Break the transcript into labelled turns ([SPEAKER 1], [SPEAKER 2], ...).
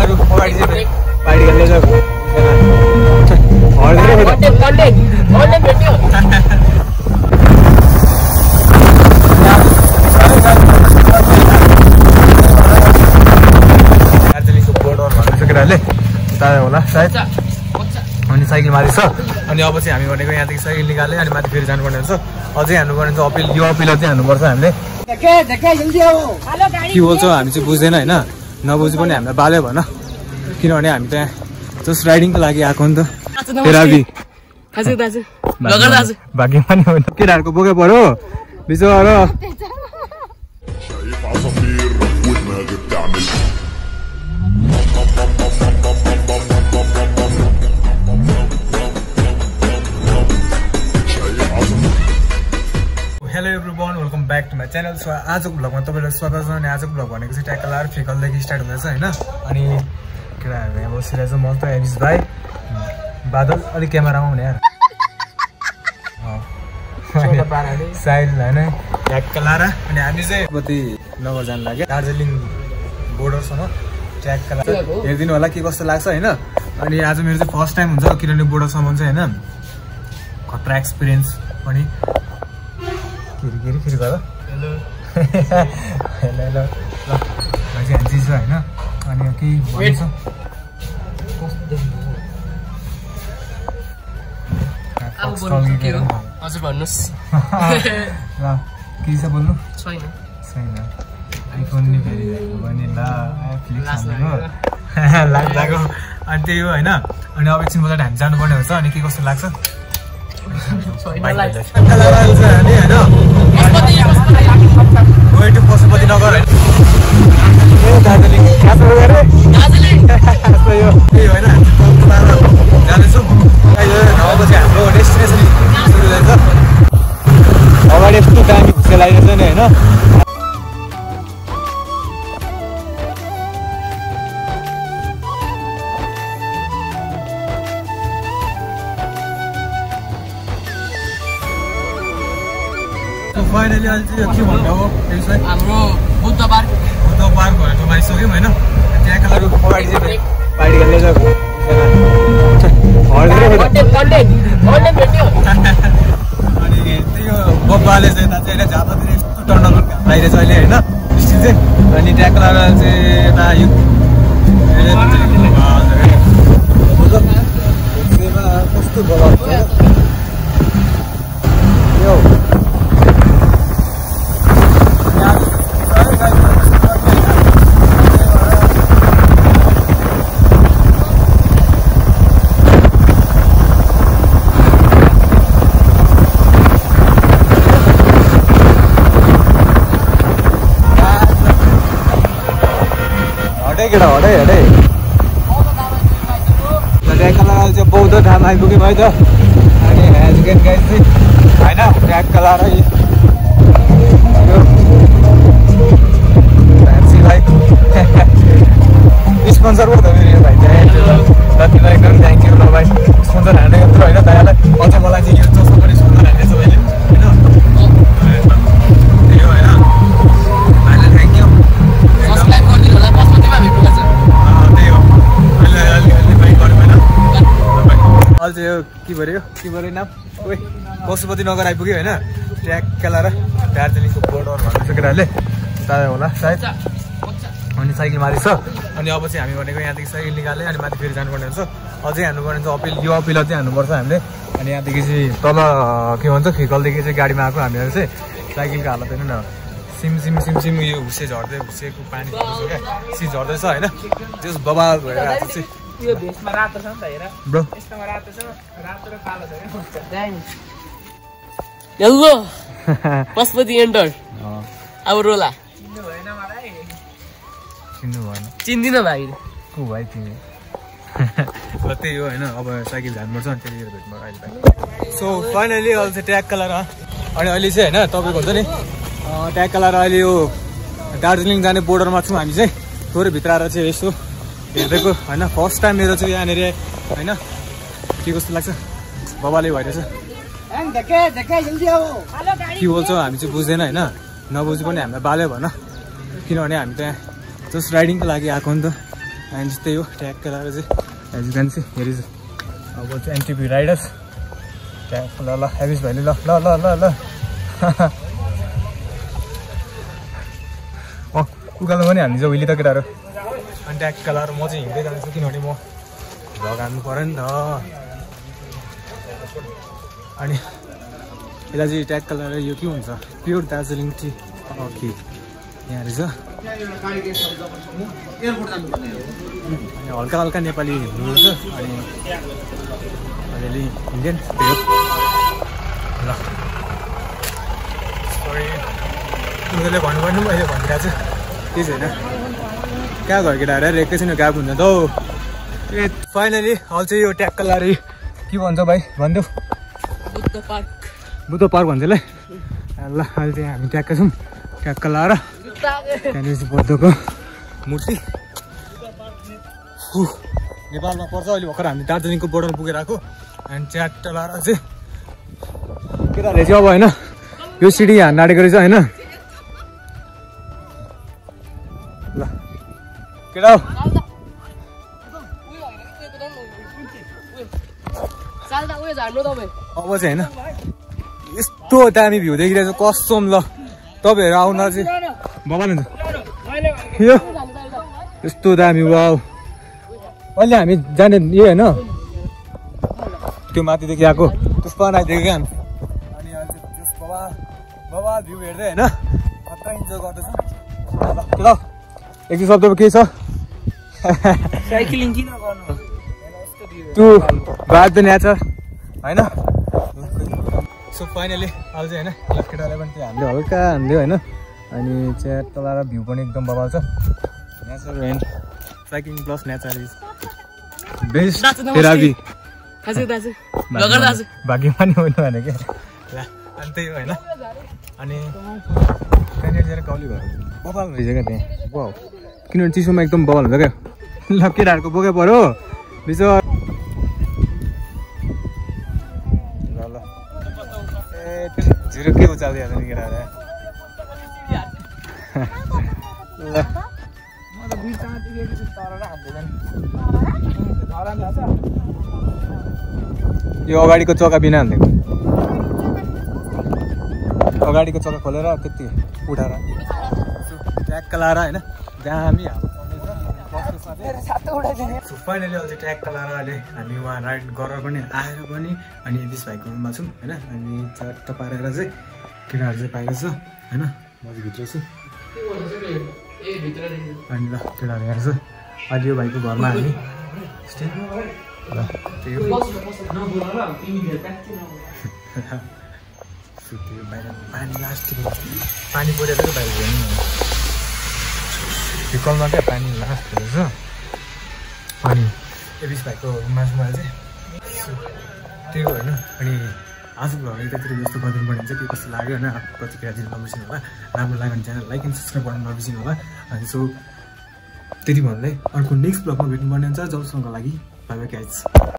[SPEAKER 1] ट्याक्कलाको अगाडि चाहिँ पार्टी खेल्दै छ दार्जिलिङको बोर्डर भन्दैछ केटाहरूले उता होला सायद अनि साइकल मारिछ अनि अब चाहिँ हामी भनेको यहाँदेखि साइकल निकाल्यो अनि माथि फेरि जानुपर्ने हुन्छ अझै हान्नुपर्ने हुन्छ अपिल यो अपिल चाहिँ हान्नुपर्छ हामीले के बोल्छ हामी चाहिँ बुझ्दैन होइन नबुझ्नु पनि हामीलाई बाल्यो भन किनभने हामी त जस्ट राइडिङको लागि आएको नि त भाग्य पनि होइन केटाहरूको बोके पऱ्यो बिचरा hello everyone welcome back to my channel so आजको भ्लगमा तपाईँलाई स्वागत छ अनि आजको भ्लग भनेको चाहिँ ट्याक्कलार फिकलदेखि स्टार्ट हुँदैछ होइन अनि केटाहरू यहाँ बसिरहेछ म त एबिस भाइ बादल अलिक क्यामेरामा हुने यार साइल होइन ट्याक्कलार अनि हामी चाहिँ कति नगर जानु लाग्यो दार्जिलिङ बोर्डरसम्म ट्याक्कलार हेरिदिनु होला के कस्तो लाग्छ होइन अनि आज मेरो चाहिँ फर्स्ट टाइम हुन्छ किनभने बोर्डरसम्म चाहिँ होइन खतरा एक्सपिरियन्स पनि फेरि गर हेलो हेलो ल चाहिँ हान्छी छ होइन अनि केही भन्छ
[SPEAKER 2] हजुर भन्नुहोस्
[SPEAKER 1] ल के छ बोल्नु छैन आइफोन नि फेरि भने ल फ्लिक्स लाग्दाको अनि त्यही हो होइन अनि अब एकछिन बजार हामी जानुपर्ने हुन्छ अनि के कस्तो लाग्छ पशुपति नगर दार्जिलिङ होइन जाँदैछौँ 9 बजी हाम्रो डेस्टिनेसन सुरु हुन्छ अगाडि यस्तो दामी खुसी लागिरहेछ नि होइन फाइनली अहिले चाहिँ के भन्नु हो
[SPEAKER 2] हाम्रो बुद्ध पार्क
[SPEAKER 1] भनेर घुमाइसक्यौँ होइन ट्याक्कलारको अगाडि चाहिँ पार्टी खेल्दै छ अनि त्यही हो बब्बाले चाहिँ यता चाहिँ झापातिर यस्तो टन्डल लगाइरहेछ अहिले होइन स्टिल चाहिँ अनि ट्याक्कलार चाहिँ यता यो कस्तो बोला केटा हडै ट्याक्कलार चाहिँ बौद्ध धाम आइपुग्यौँ है त अनि एजुकेट गाइड चाहिँ होइन ट्याक्कलार भाइ स्पोन्सर पो त मेरो यो भाइ चाहिँ जतिलाई एकदम थ्याङ्क यू ल भाइ स्पोन्सर हान्ने यत्रो होइन दायालाई अझ मलाई चाहिँ यो जस्तो पनि स्पोन्सर हान्दैछ मैले होइन त्यही हो होइन भाइलाई थ्याङ्क यू अहिले चाहिँ के पऱ्यो नाम ओइ पशुपति नगर आइपुग्यो होइन ट्याक्कलार दार्जिलिङको बोर्डर भन्दैछ केटाहरूले उता होला सायद अनि साइकल मारिछ अनि अब चाहिँ हामी भनेको यहाँदेखि साइकल निकाल्यो अनि माथि फेरि जानुपर्ने हुन्छ अझै हान्नुपर्ने हुन्छ अपिल यो अपिल चाहिँ हान्नुपर्छ हामीले अनि यहाँदेखि चाहिँ तल के भन्छ फिकलदेखि चाहिँ गाडीमा आएको हामीहरू चाहिँ साइकलको हालत हेर्नु न सिम यो हुसेको पानी क्या सी झर्दैछ होइन त्यस बबाल भएर आएको चाहिँ
[SPEAKER 2] यो भेस्टमा रातो छ नि त हेर
[SPEAKER 1] ब्रो
[SPEAKER 2] यस्तोमा रातो छ रातो र कालो छ के हेलो पशुपति एन्टर अब रोला चिन्नु भएन मलाई
[SPEAKER 1] चिन्नु भएन
[SPEAKER 2] चिन्दिन भाइ
[SPEAKER 1] को भाइ तिमी ल त्यही हो होइन अब साइकल जानुपर्छ अनि त्यतिखेर भेट्नु अहिले सो फाइनली अहिले चाहिँ ट्याक्कलार अनि अहिले चाहिँ होइन तपाईँको हुन्छ नि ट्याक्कलार अहिले यो दार्जिलिङ जाने बोर्डरमा छौँ हामी चाहिँ थोरै भित्र आएर चाहिँ यसो हेर्दैको होइन फर्स्ट टाइम मेरो चाहिँ यहाँनिर होइन के कस्तो लाग्छ बबाले भइरहेछ के बोल्छ हामी चाहिँ बुझ्दैन होइन नबुझ्नु पनि हामीलाई बाल्यो भन किनभने हामी त्यहाँ जस्ट राइडिङको लागि आएको नि त एन्ड त्यही हो ट्यागको लाएर चाहिँ as you can see here is अब चाहिँ एनटिपी राइडर्स ट्याग ल ल हेभिस भाइले ल ल ल ल ल उकालो पनि हाल्ने चाहिँ उहिले त केटाहरू अनि ट्यागका लाएर म चाहिँ हिँड्दै जान्छु किनभने म भ्लग हाल्नु पऱ्यो नि त अनि यसलाई चाहिँ ट्यागका लाएर यो के हुन्छ प्योर दार्जिलिङ टी ओके यहाँ रहेछ अनि हल्का हल्का नेपाली हिँड्नु रहेछ अनि अलिअलि इन्डियन त्यही हो ल सरी उनीहरूले भन्नुपर्ने मैले भनिरहेको छु केही छैन कहाँ घर केटाहरू एकैछिन गएको हुन्छ त हौ ए फाइनली अहिले चाहिँ यो ट्यागका लाएर के भन्छ भाइ भनिदेऊ बुद्ध पार्क भन्छ ल ल अहिले चाहिँ हामी ट्यागका छौँ ट्यागका लाएर त्यहाँनिर चाहिँ बुद्धको मूर्ति नेपालमा पर्छ अहिले भर्खर हामी दार्जिलिङको बोर्डर पुगेर आएको अनि च्याट लाएर चाहिँ केटाहरूले चाहिँ अब होइन यो सिडी हान्न आँटेको रहेछ होइन ल केटा हो अब चाहिँ होइन यस्तो दामी भ्यू देखिरहेको छ कसम ल तपाईँहरू आउन चाहिँ बबाल हुन्छ यो यस्तो दामी वाउ अहिले हामी जाने यो होइन त्यो माथिदेखि आएको त्यसको आइदिएको हामी अनि अहिले चाहिँ त्यस बबाल भ्यू हेर्दै होइन खतरा इन्जोय गर्दैछ ल एक दुई शब्दमा के छ
[SPEAKER 2] साइक्लिङ किन गर्नु
[SPEAKER 1] त्यो बात पनि आएको छ होइन सो फाइनली अहिले चाहिँ होइन केटालाई पनि त्यो हामीले हल्का हान्दियो होइन अनि च्याट तलाएर भ्यू पनि एकदम बबाल छ nature and cycling plus nature is best therapy भाग्यमानी हुनु भने क्या ल अनि त्यही हो होइन अनि त्यहाँनिर चाहिँ कौली भयो बबाल रहेछ क्या त्यहाँ वाउ किनभने चिसोमा एकदम बबाल हुन्छ क्या ल केटाहरूको बोके पऱ्यो बिचो ल ल ए झिरो के उचाल्दै हाल्छ नि केटाहरू ल यो अगाडिको चक्का बिना हालिदिएको अगाडिको चक्का खोलेर त्यति उठाएर ट्यागका लाएर होइन दामी फाइनली अहिले ट्यागका लाएर अहिले हामी उहाँ राइड गरेर पनि आएर पनि अनि यतिस भाइको रुममा छौँ होइन अनि चट्ट पारेर चाहिँ केटाहरू चाहिँ पाएको छ होइन म चाहिँ भित्र छु अनि ल केटाहरू हेर्छ अहिले यो भाइको घरमा हामी ल त्यही हो बाहिर पानी लास्ट पानी परेर चाहिँ बाहिर हेर्नु फिकलमा क्या पानी लास्ट रहेछ अनि एबिस भाइको रुममा छु मैले चाहिँ त्यही हो होइन अनि आजको भ्लग यतातिर जस्तो गरिदिनु पर्ने हुन्छ के कस्तो लाग्यो होइन आफ्नो प्रतिक्रिया दिनु नबिर्सिनु होला राम्रो लाग्यो भने च्यानल लाइक एन्ड सब्सक्राइब गर्नु नबिर्सिनु होला अनि सो त्यति भन्दै अर्को नेक्स्ट भ्लगमा भेट्नुपर्ने हुन्छ जबसम्मको लागि बाइ बाइ गाइज